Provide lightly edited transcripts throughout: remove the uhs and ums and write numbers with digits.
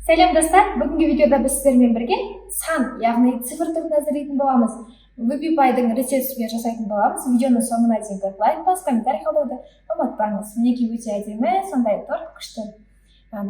Сәлем достар, бүгінгі видеода біз сіздермен бірге сан, яғни цифр түрін әзірлейтін боламыз. VBPy'дың рецептісімен жасайтын боламыз. Видеоны соңына дейін көріп, лайк басып, комментарий қалдыруды ұмытпаңыз. Мінекей өте әдемі, сондай торт күшті.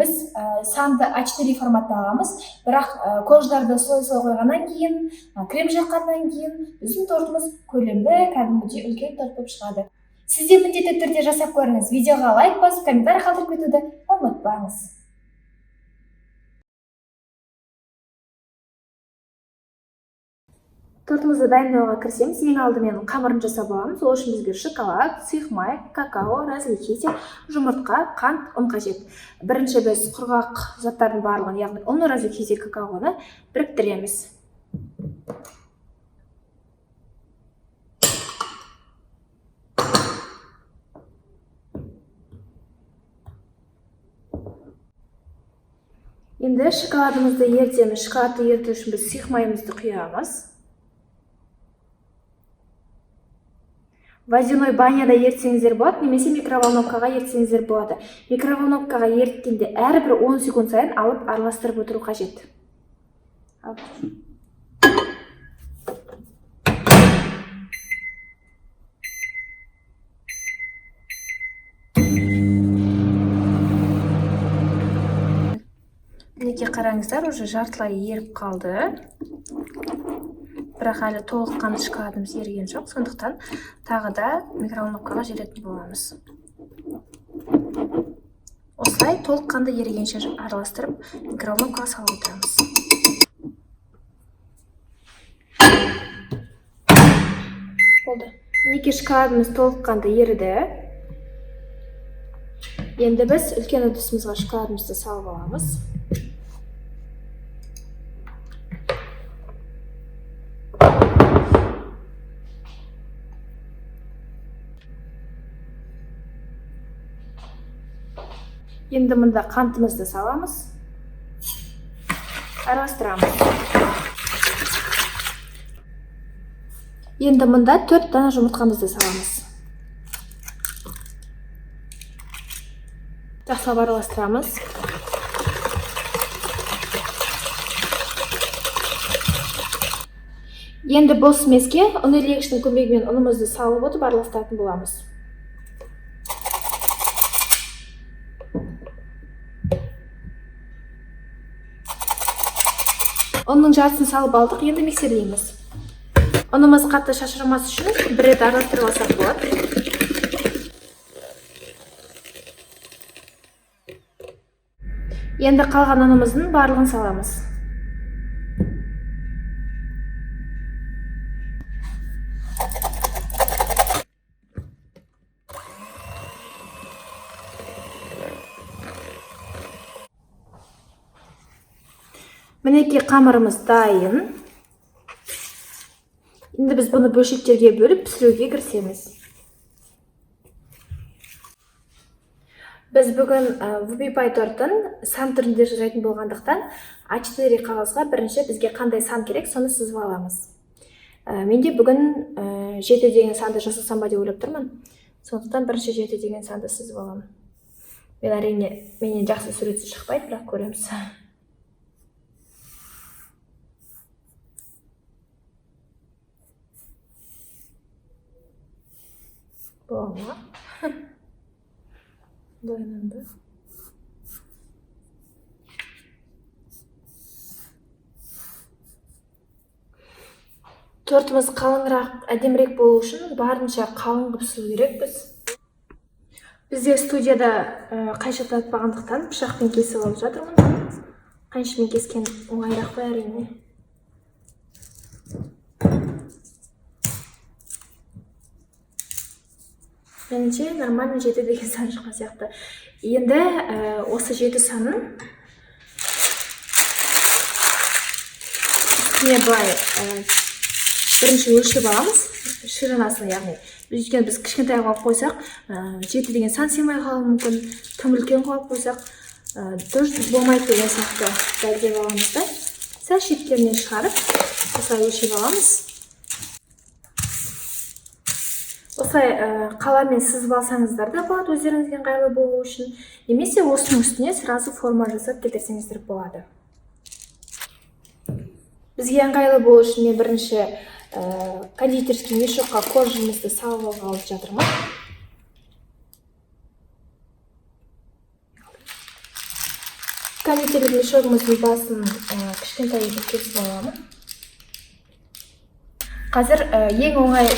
Біз санды А4 форматта аламыз, бірақ кождарды слой-слой қойғаннан кейін, крем жаққаннан кейін біздің тортымыз көлемді, кәдімгідей үлкен торт болып шығады. Сіз де міндетті түрде жасап көріңіз. Видеоға лайк басып, комментарий қалдырып кетуді ұмытпаңыз. Тортымызды дайындауға кірісеміз. Ең алдымен қамырын жасап аламыз. Ол үшін бізге шоколад, сұйық май, какао, различитель, жұмыртқа, қант, ұн қажет. Бірінші біз құрғақ заттардың барлығын, яғни ұн, различитель, какаоны біріктіреміз. Енді шоколадымызды ерітеміз. Шоколадты еріту үшін біз сұйық майымызды құямыз. Водяной баняда ерітсеңіздер болады, немесе микроволновкаға ерітсеңіздер болады. Микроволновкаға еріткенде әрбір 10 секунд сайын алып араластырып отыру қажет. Мінекей қараңыздар, уже жартылай еріп қалды. Бірақ әлі толыққанды шоколадымыз еріген жоқ, сондықтан тағы да микроволновкаға жіберетін боламыз. Осылай толыққанды ерігенше араластырып, микроволновкаға салып отырамыз. Болды. Мінекей шоколадымыз толыққанды еріді. Енді біз үлкен ыдысымызға шоколадымызды салып аламыз. Енді мұнда қантымызды саламыз, араластырамыз. Енді мұнда 4 дана жұмыртқамызды саламыз. Жақсылап араластырамыз. Енді бұл смеске ұн илегіштің көмегімен ұнымызды салып отырып араластыратын боламыз. Ұнның жартысын салып алдық, енді миксерлейміз. Ұнымыз қатты шашырмас үшін бір рет араластырып алсақ болады. Енді қалған ұнымыздың барлығын саламыз. Мінекей қамырымыз дайын. Енді біз бұны бөлшектерге бөліп пісіруге кірісеміз. Біз бүгін VBPy тортын сан түрінде жасайтын болғандықтан А4 қағазға бірінші бізге қандай сан керек, соны сызып аламыз. Менде бүгін 7 деген санды жасасам ба деп ойлап тұрмын. Сондықтан бірінші 7 деген санды сызып аламын. Мен әрине менен жақсы суретсіз шықпайды, бірақ көреміз. Бола. Боянанды. Тортымыз қалыңырақ, әдемірек болу үшін барынша қалың қылып пісіру керекпіз. Бізде студияда қайшы татпағандықтан пышақпен кесіп алып жатырмын. Қайшымен кескен оңайырақ қой әрине. Меніңше нормально 7 деген сан шыққан сияқты. Енді осы 7 санын үстіне былай бірінші өлшеп аламыз, ширinaсын, яғни біз кішкентай қылып қойсақ, 7 деген сан сыймай қалуы мүмкін, тым үлкен қылып қойсақ, дұрыс болмайды деген сияқты дәлдеп аламыз да. Сәл шеттерінен шығарып, осылай өлшеп аламыз. осылай қаламен сызып алсаңыздар да болады, өздеріңізге ыңғайлы болу үшін, немесе осының үстіне сразу форма жасап келтірсеңіздер болады. Бізге ыңғайлы болу үшін мен бірінші кондитерский мешокқа коржымызды салып алып жатырмын. Кондитерлік мешогымыздың басын кішкентай етіп кесіп аламын. Қазір ең оңай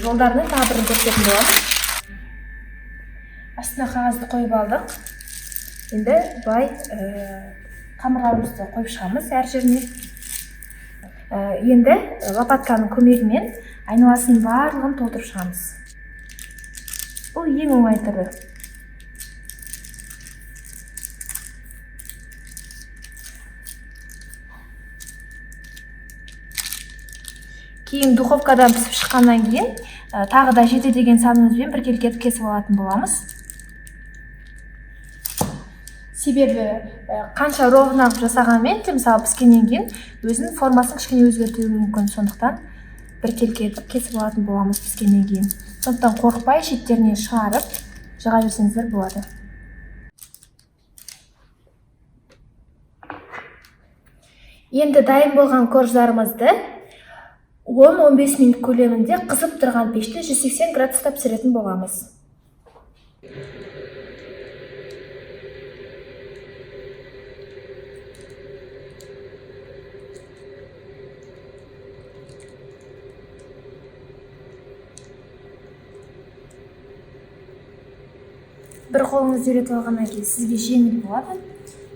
жолдарының тағы бірін көрсететін боламын. Астына қағазды қойып алдық. Енді былай қамырғанымызды қойып шығамыз әр жеріне. Енді лопатканың көмегімен айналасының барлығын толтырып шығамыз. Бұл ең оңай түрі. Кейін духовкадан пісіп шыққаннан кейін тағы да 7 деген санымызбен біркелкі етіп кесіп алатын боламыз. Себебі қанша ровно жасағанмен, мысалы піскеннен кейін өзінің формасын кішкене өзгертуі мүмкін, сондықтан біркелкі етіп кесіп алатын боламыз піскеннен кейін. Сондықтан қорықпай шеттеріне шығарып жыға берсеңіздер болады. Енді дайын болған корждарымызды 10-15 минут көлемінде қызып тұрған пеште 180 градуста пісіретін боламыз. Бір қолыңызды үйретіп алғаннан кейін сізге жеңіл болады.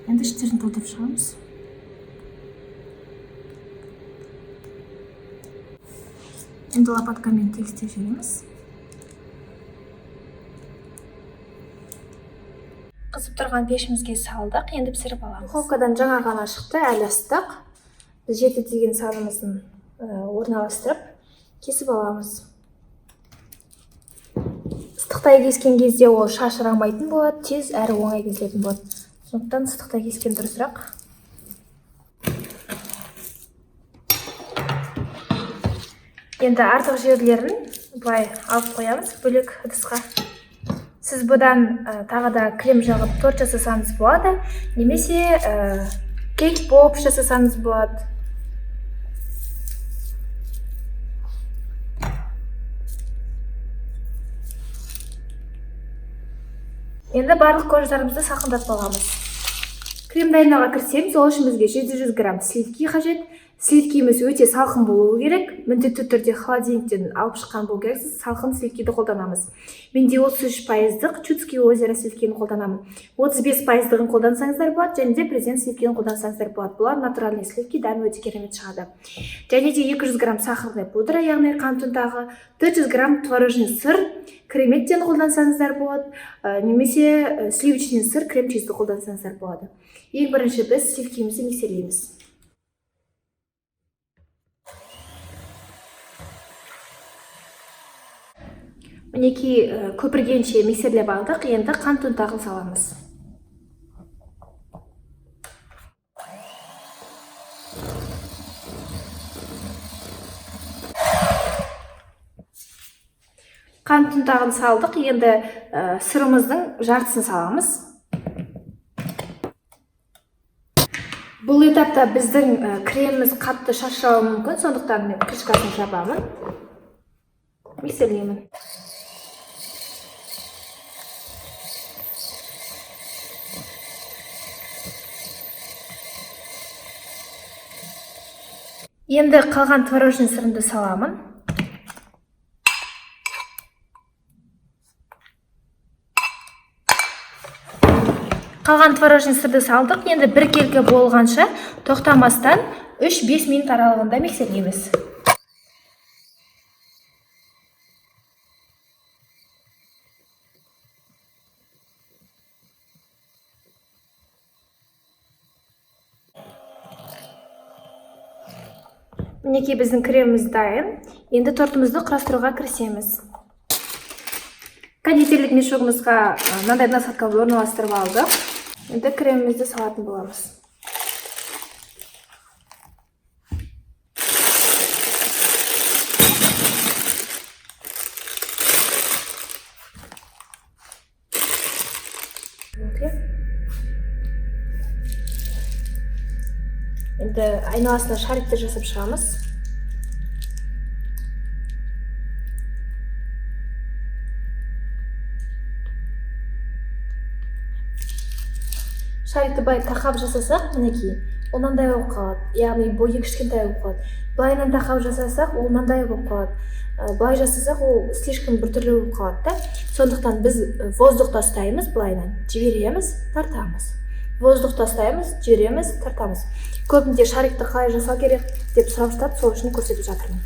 Енді іштерін толтырып шығамыз. Енді лопаткамен тегістеп жібереміз. Қызып тұрған пешімізге салдық, енді пісіріп аламыз. Духовкадан жаңа ғана шықты, әлі ыстық. Біз 7 деген санымыздың орналастырып кесіп аламыз. Ыстықтай кескен кезде ол шашырамайтын болады, тез әрі оңай кесілетін болады. Сондықтан ыстықтай кескен дұрысырақ. Енді артық жерлерін былай алып қоямыз бөлек ыдысқа. Сіз бұдан тағы да крем жағып торт жасасаңыз болады, немесе кейк поп жасасаңыз болады. Енді барлық корждарымызды салқындатып аламыз. Крем дайындауға кірсеміз, ол үшін бізге 700 грамм сливки қажет. Сливкиміз өте салқын болуы керек. Міндетті түрде холодильниктен алып шыққан болу керек. Салқын сливкиді қолданамыз. Менде 33%-дық Чудский озеро сливкini қолданамын. 35%-дығын қолдансаңыздар болады, және де президент сливкini қолдансаңыздар болады. Бұлар натуральный сливки, дәмі өте керемет шығады. Және де 200 грамм сахарный пудра, яғни қант ұнтағы, 400 грамм творожный сыр, креметтен қолдансаңыздар болады, немесе сливочный сыр, крем-чизді қолдансаңыздар болады. Ең бірінші біз сливкимізді миксерлейміз. Мінекей көпіргенше миксерлеп алдық, енді қант ұнтағын саламыз. Қант ұнтағын салдық, енді сырымыздың жартысын саламыз. Бұл этапта біздің креміміз қатты шашырауы мүмкін, сондықтан мен крышкасын жабамын. Миксерлеймін. Енді қалған творожный сырымды саламын. Қалған творожный сырды салдық. Енді бір келкі болғанша тоқтамастан 3-5 минут аралығында миксерлейміз. Мінекей біздің креміміз дайын. Енді тортымызды құрастыруға кірісеміз. Кондитерлік мешогымызға мынандай насадканы орналастырып алдық. Енді кремімізді салатын боламыз. Енді айналасына шариктер жасап шығамыз. Шарикті былай тақап жасасақ, мінекей, ол мынандай болып қалады. Яғни бойы кішкентай болып қалады. Былайынан тақап жасасақ, ол мынандай болып қалады. Былай жасасақ, ол слишком біртүрлі болып қалады да. Сондықтан біз воздухта ұстаймыз, былайынан жібереміз, тартамыз. Воздухта ұстаймыз, жібереміз, тартамыз. Көбінде шарикті қалай жасау керек деп сұрап жатады, сол үшін көрсетіп жатырмын.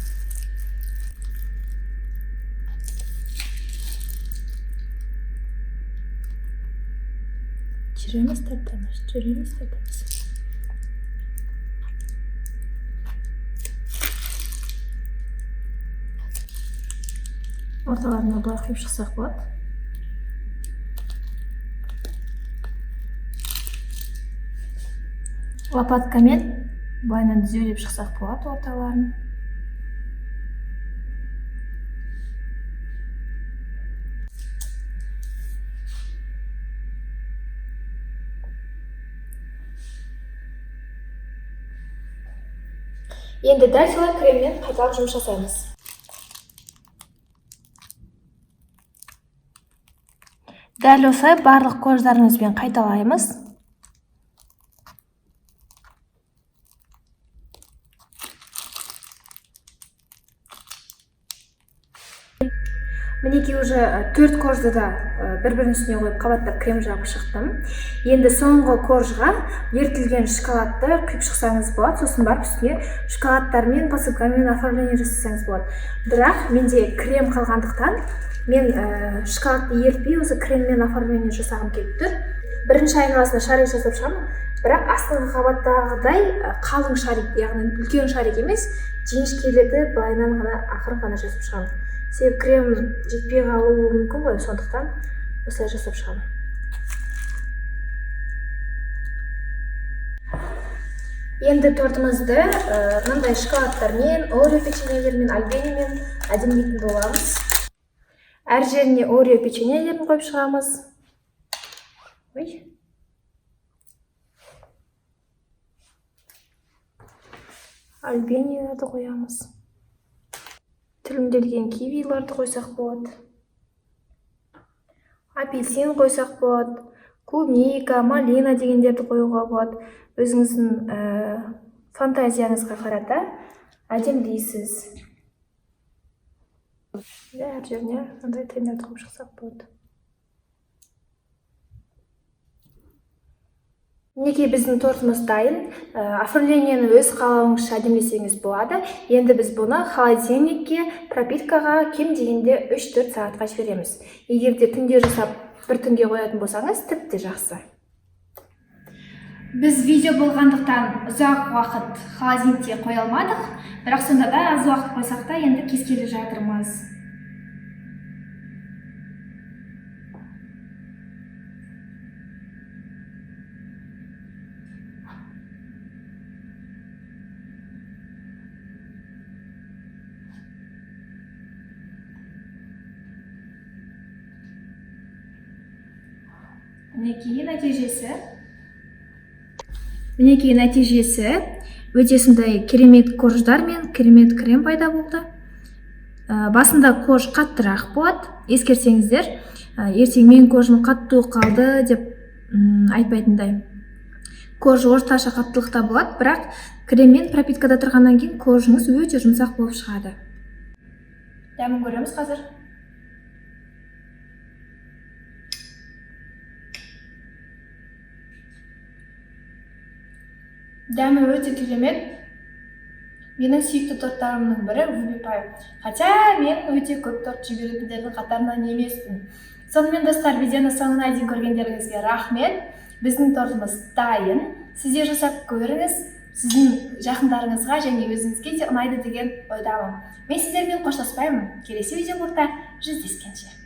Жібереміз, тартамыз, жібереміз, тартамыз. Орталарына былай қиып шықсақ болады. Лопаткамен былайынан түзеулеп шықсақ болады орталарын. Енді дәл солай креммен қайталап жұмыс жасаймыз. Дәл осылай барлық кождарымызбен қайталаймыз. Мінекей уже 4 кожды да бір-бірінің үстіне қойып қабаттап крем жағып шықтым. Енді соңғы кожға ертілген шоколадты құйып шықсаңыз болады, сосын барып үстіне шоколадтармен, посыпкамен оформление жасасаңыз болады. Бірақ менде крем қалғандықтан мен шоколадты ертпей осы креммен оформление жасағым келіп тұр. Бірінші айналасына шарик жасап шығамын, бірақ астыңғы қабаттағыдай қалың шарик, яғни үлкен шарик емес, жіңішкеледі былайынан ғана ақырын ғана жасап шығамын. Себебі крем жетпей қалуы мүмкін ғой, сондықтан осылай жасап шығамын. Енді тортымызды мынандай шоколадтармен, орео печеньелермен, альбенимен әдемілейтін боламыз. Әр жеріне орео печеньелерін қойып шығамыз. Альбенияларды қоямыз. Тілімделген кивиларды қойсақ болады. Апельсин қойсақ болады. Клубника, малина дегендерді қоюға болады. Өзіңіздің фантазияңызға қарата әдемілейсіз. Әр жеріне мындай тендерді қойып шықсақ болады. Мінекей біздің тортымыз дайын. Оформлениені өз қалауыңызша әдемілесеңіз болады. Енді біз бұны холодильникке, пропиткаға кем дегенде 3-4 сағатқа жібереміз. Егер де түнде жасап бір түнге қоятын болсаңыз, тіпті жақсы. Біз видео болғандықтан ұзақ уақыт холодильникте қоя алмадық, бірақ сонда да аз уақыт қойсақ та енді кескелі жатырмыз. Мінекей нәтижесі өте сондай керемет кождар мен керемет крем пайда болды. Басында кож қаттырақ болады. Ескерсеңіздер, ертең менің кожым қатты қалды деп айтпайтындай. Кож орташа қаттылықта болады, бірақ креммен пропиткада тұрғаннан кейін кожыңыз өте жұмсақ болып шығады. Дәмін көреміз қазір. Дәмі өте керемет. Менің сүйікті торттарымның бірі Выбипай. Хотя мен өте көп торт жіберетіндердің қатарынан емеспін. Сонымен достар, видеоны соңына дейін көргендеріңізге рахмет. Біздің тортымыз дайын. Сіздер жасап көріңіз. Сіздің жақындарыңызға және өзіңізге де ұнайды деген ойдамын. Мен сіздермен қоштаспаймын. Келесі видеода жүздескенше.